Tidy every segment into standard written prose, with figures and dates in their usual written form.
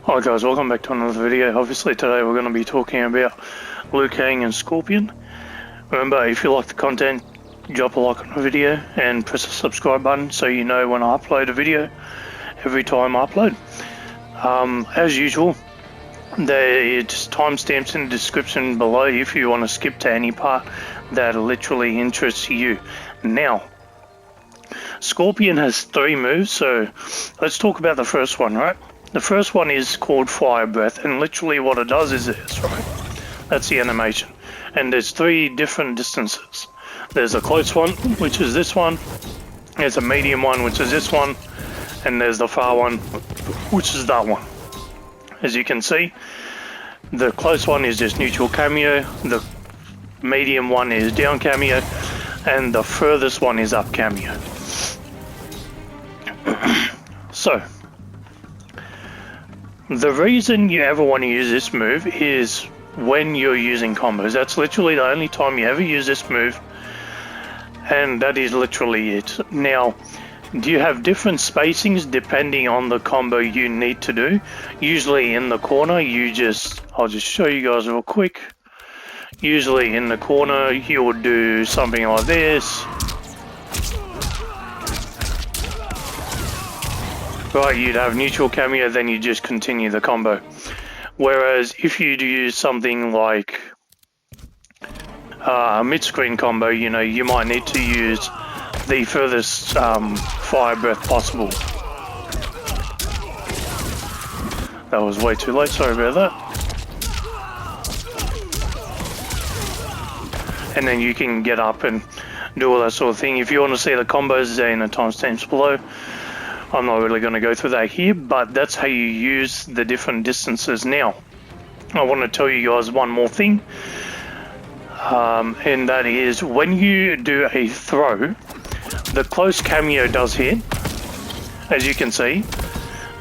Hi guys, welcome back to another video. Obviously today we're going to be talking about Liu Kang and Scorpion. Remember, if you like the content, drop a like on the video and press the subscribe button so you know when I upload a video every time I upload. As usual, there's timestamps in the description below if you want to skip to any part that literally interests you. Now, Scorpion has 3 moves, so let's talk about the first one, right? The first one is called Fire Breath, and literally what it does is this, right? That's the animation. And there's 3 different distances. There's a close one, which is this one. There's a medium one, which is this one. And there's the far one, which is that one. As you can see, the close one is just neutral Kameo, the medium one is Down Kameo, and the furthest one is Up Kameo. So, the reason you ever want to use this move is when you're using combos. That's literally the only time you ever use this move, and that is literally it. Now, do you have different spacings depending on the combo you need to do? Usually in the corner, I'll just show you guys real quick. Usually in the corner, you would do something like this. Right, you'd have neutral Kameo, then you just continue the combo. Whereas if you do use something like a mid-screen combo, you might need to use the furthest fire breath possible. That was way too late, sorry about that. And then you can get up and do all that sort of thing. If you want to see the combos, they're in the timestamps below. I'm not really going to go through that here, but that's how you use the different distances. Now, I want to tell you guys one more thing, and that is when you do a throw, the close Kameo does hit, as you can see,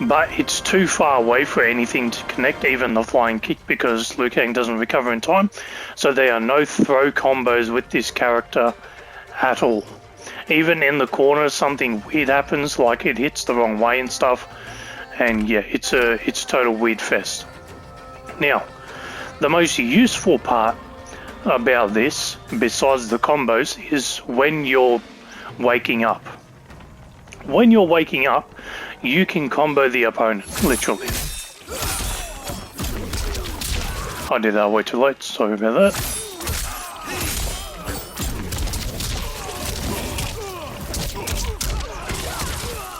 but it's too far away for anything to connect, even the flying kick, because Liu Kang doesn't recover in time. So there are no throw combos with this character at all. Even in the corner, something weird happens, like it hits the wrong way and stuff, and yeah, it's total weird fest. Now, the most useful part about this, besides the combos, is when you're waking up. When you're waking up, you can combo the opponent, literally. I did that way too late, sorry about that.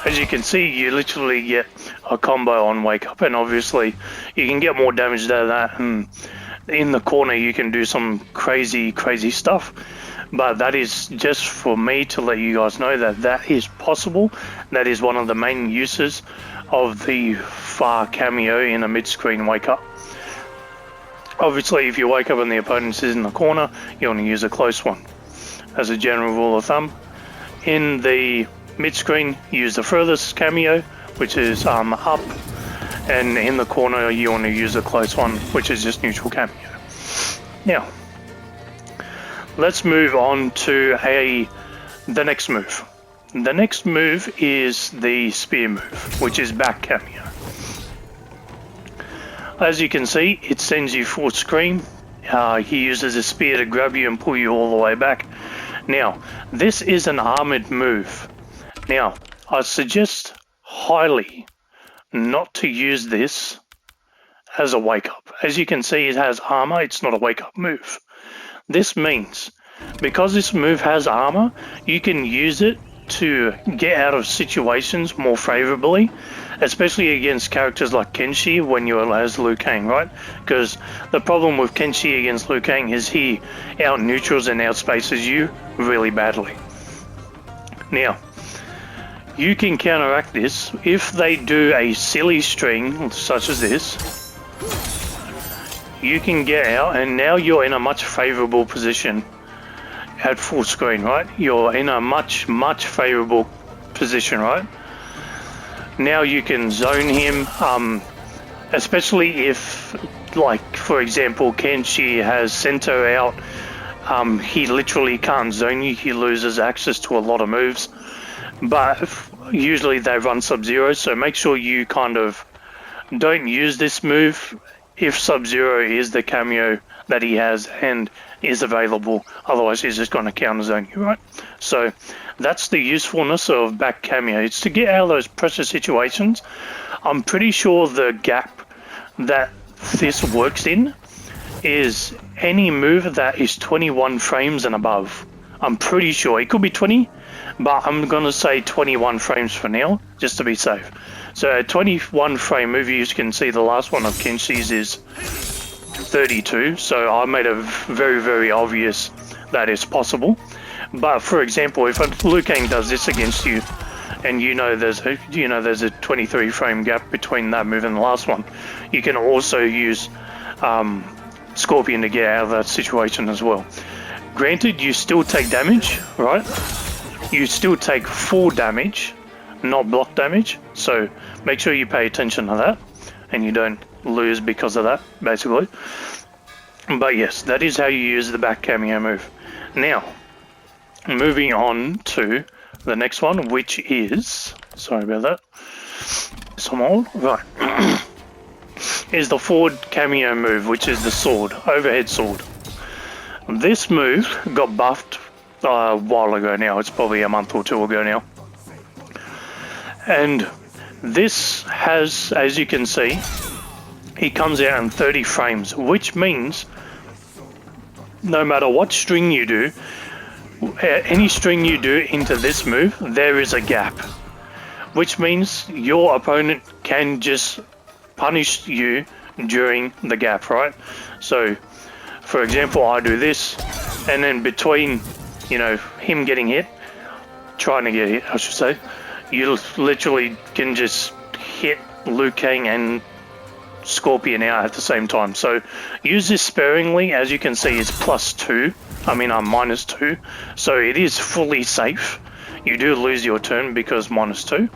As you can see, you literally get a combo on wake up, and obviously you can get more damage out of that, and in the corner you can do some crazy stuff. But that is just for me to let you guys know that is possible. That is one of the main uses of the far Kameo in a mid-screen wake up. Obviously, if you wake up and the opponent is in the corner, you want to use a close one. As a general rule of thumb, in the mid-screen, use the furthest Kameo, which is up, and in the corner you want to use a close one, which is just neutral Kameo. Now, let's move on to the next move. The next move is the spear move, which is Back Kameo. As you can see, it sends you full screen. He uses a spear to grab you and pull you all the way back. Now, this is an armored move. Now, I suggest highly not to use this as a wake-up. As you can see, it has armor, it's not a wake-up move. This means, because this move has armor, you can use it to get out of situations more favorably, especially against characters like Kenshi when you're as Liu Kang, right? Because the problem with Kenshi against Liu Kang is he out-neutrals and outspaces you really badly. Now, you can counteract this if they do a silly string, such as this. You can get out, and now you're in a much favorable position at full screen, right? You're in a much favorable position, right? Now you can zone him, especially if, like, for example, Kenshi has center out. He literally can't zone you, he loses access to a lot of moves. But usually they run Sub-Zero, so make sure you kind of don't use this move if Sub-Zero is the cameo that he has and is available. Otherwise, he's just going to counter-zone you, right? So that's the usefulness of Back Kameo. It's to get out of those pressure situations. I'm pretty sure the gap that this works in is any move that is 21 frames and above. I'm pretty sure. It could be 20, but I'm going to say 21 frames for now, just to be safe. So a 21 frame move, you can see the last one of Kenshi's is 32, so I made it very, very obvious that it's possible. But for example, if Liu Kang does this against you, and there's a 23 frame gap between that move and the last one, you can also use Scorpion to get out of that situation as well. Granted, you still take damage, right? You still take full damage, not block damage, so make sure you pay attention to that and you don't lose because of that, basically. But yes, that is how you use the Back Kameo move. Now, moving on to the next one, which is, sorry about that, some old, right, is the Forward Kameo move, which is the sword, overhead sword. This move got buffed a while ago now, it's probably a month or two ago now. And this has, as you can see, he comes out in 30 frames, which means no matter what string you do, any string you do into this move, there is a gap, which means your opponent can just punish you during the gap, right? So, for example, I do this, and then between, him getting hit, trying to get hit, I should say, you literally can just hit Liu Kang and Scorpion out at the same time. So use this sparingly. As you can see, it's -2, so it is fully safe. You do lose your turn because -2,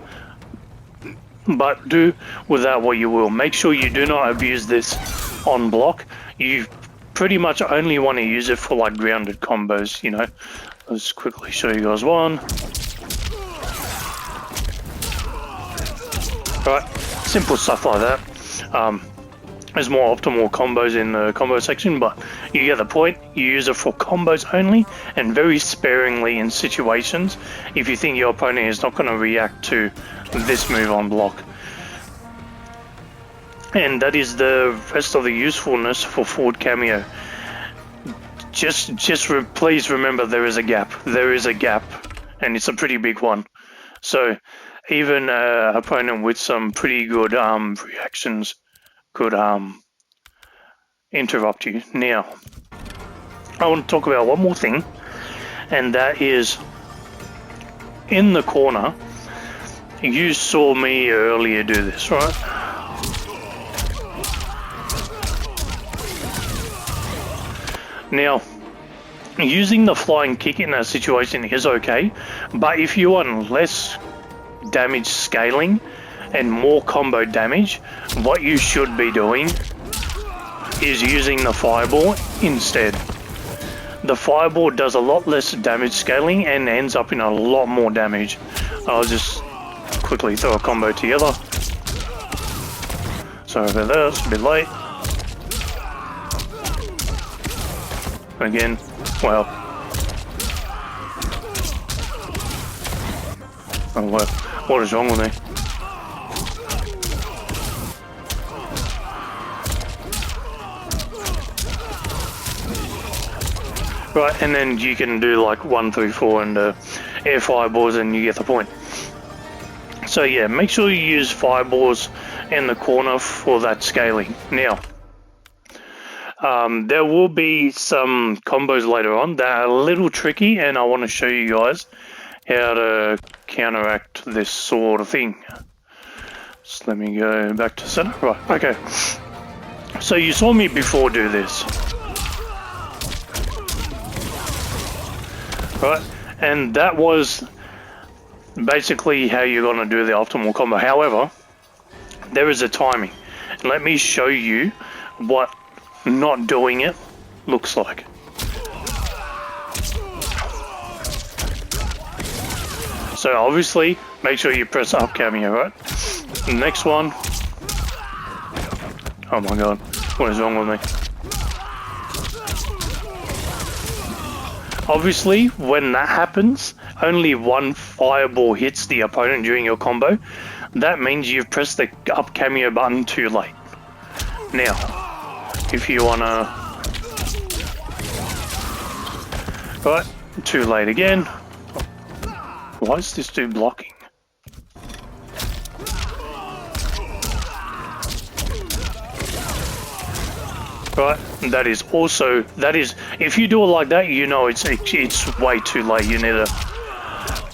but do with that what you will. Make sure you do not abuse this on block. You pretty much only want to use it for like grounded combos, Let's quickly show you guys one. Right, simple stuff like that. There's more optimal combos in the combo section, but you get the point. You use it for combos only and very sparingly in situations if you think your opponent is not going to react to this move on block. And that is the rest of the usefulness for Forward Kameo. Please remember there is a gap. There is a gap, and it's a pretty big one. So even an opponent with some pretty good reactions could interrupt you. Now, I want to talk about one more thing, and that is in the corner. You saw me earlier do this, right? Now, using the flying kick in that situation is okay, but if you want less damage scaling and more combo damage, what you should be doing is using the fireball instead. The fireball does a lot less damage scaling and ends up in a lot more damage. I'll just quickly throw a combo together. Sorry about that, it's a bit late. Again, well. Oh, what is wrong with me? Right, and then you can do like 1 through 4 and air fireballs, and you get the point. So yeah, make sure you use fireballs in the corner for that scaling. Now, there will be some combos later on that are a little tricky, and I want to show you guys how to counteract this sort of thing. Just let me go back to center. Right, okay. So you saw me before do this. Right, and that was basically how you're going to do the optimal combo. However, there is a timing. Let me show you what not doing it looks like. So obviously, make sure you press Up Kameo, right? The next one, Oh my god, what is wrong with me? Obviously, when that happens, only one fireball hits the opponent during your combo. That means you've pressed the Up Kameo button too late. Now, if you wanna... Right, too late again. Why is this dude blocking? Right, that is, if you do it like that, you know it's way too late. You need to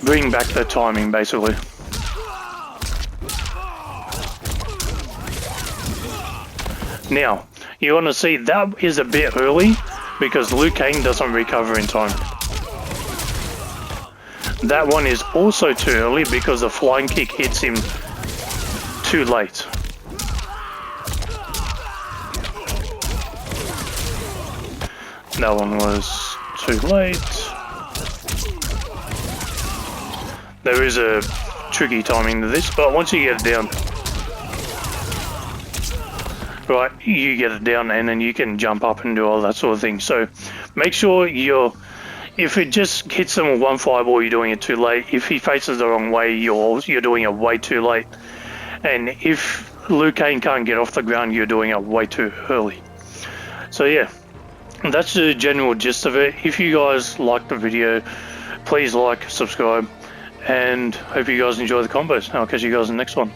bring back the timing, basically. Now, you want to see that is a bit early because Liu Kang doesn't recover in time. That one is also too early because the flying kick hits him too late. That one was too late. There is a tricky timing to this, but once you get it down, right, you get it down and then you can jump up and do all that sort of thing. So make sure if it just hits them with one fireball, you're doing it too late. If he faces the wrong way, you're doing it way too late. And if Liu Kang can't get off the ground, you're doing it way too early. So yeah. That's the general gist of it. If you guys liked the video, please like, subscribe, and hope you guys enjoy the combos. I'll catch you guys in the next one.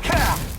Cow.